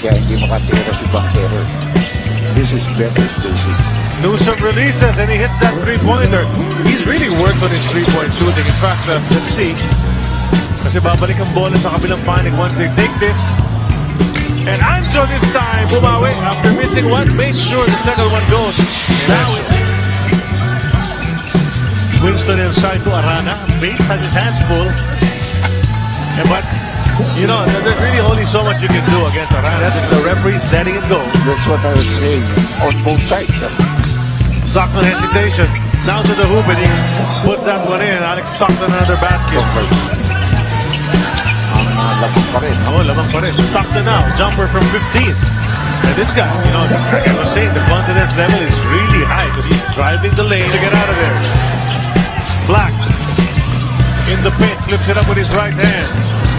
kaya hindi makatira si Banquero. This is better spacing. Newsome releases and he hits that three-pointer. He's really worked on his three-point shooting. In fact, let's see. Kasi babalik ang bola sa kabilang panig once they take this. And Anjo this time, bumawi. After missing one, made sure the second one goes. Now it's Winston inside to Arana. Bates has his hands full. But, you know, there's really only so much you can do against Arana. That's the referee's letting it go. That's what I was saying on both sides. Stockton hesitation. Now to the hoop and he puts that one in. Alex Stockton another basket. Lamang pa rin. Oh, lamang pa rin. Stockton now. Jumper from 15. And this guy, you know, like I was saying, the confidence level is really high because he's driving the lane to get out of there. Black in the paint, flips it up with his right hand.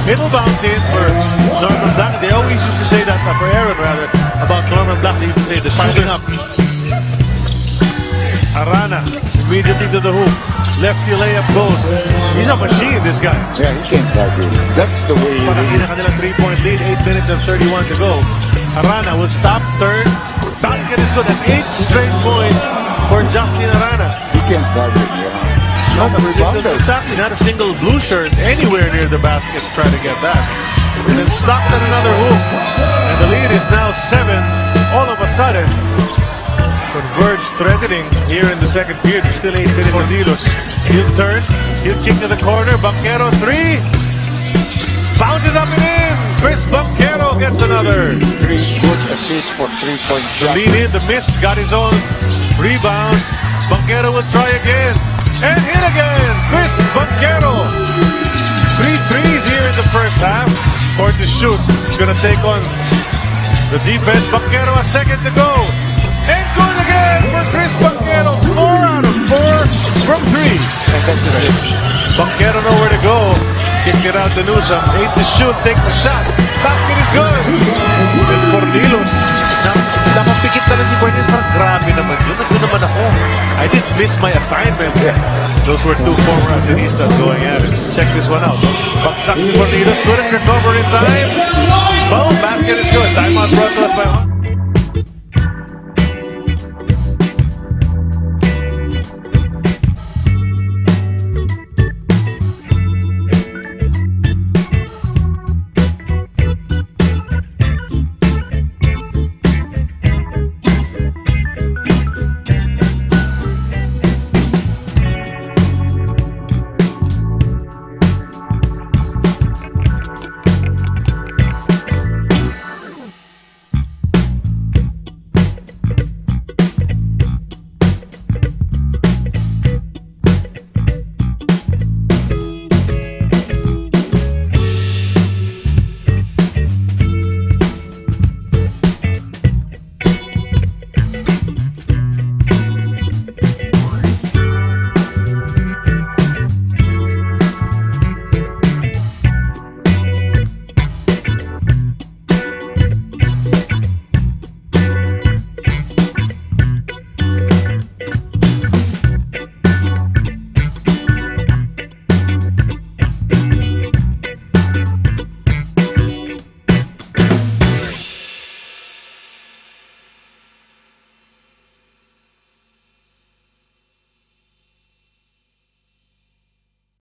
It'll bounce in for Norman Black. They always used to say that, for Aaron rather, about Norman Black. They used to say the shooting up. Arana immediately to the hoop. Lefty layup goes. He's a machine, this guy. Yeah, he can't argue. That's the way he Parang kanilang 3-point lead, 8 minutes and 31 to go. Arana will stop, turn. Basket is good. That's 8 straight points for Justin Arana. He can't argue, yeah. Not a single, exactly, not a single blue shirt anywhere near the basket trying to get back. And then stopped at another hoop. And the lead is now 7. All of a sudden, Converge threatening here in the second period. There's still 8 minutes of Dilos. He'll turn. He'll kick to the corner. Banquero 3. Bounces up and in. Chris Banquero gets another. 3 good assists for 3-point The shot. lead in, the miss, got his own rebound. Banquero will try again. And hit again. Chris Banquero. 3 threes here in the first half. Or to shoot. He's going to take on the defense. Banquero a second to go. And good again for Chris Banquero. 4 out of 4 from 3. And that's it. Banquero nowhere to go. Kick it out to Newsome. 8 to shoot. Takes the shot. Basket is good. And for Dilos. Napapikit na lang si Fuentes. Parang grabe naman yun. Nandun naman ako. I didn't miss my assignment. Those were 2 former Antonistas going at it. Check this one out. Bagsak si Dilos. Couldn't recover in time. Boom. Basket is good. Timeout brought to us by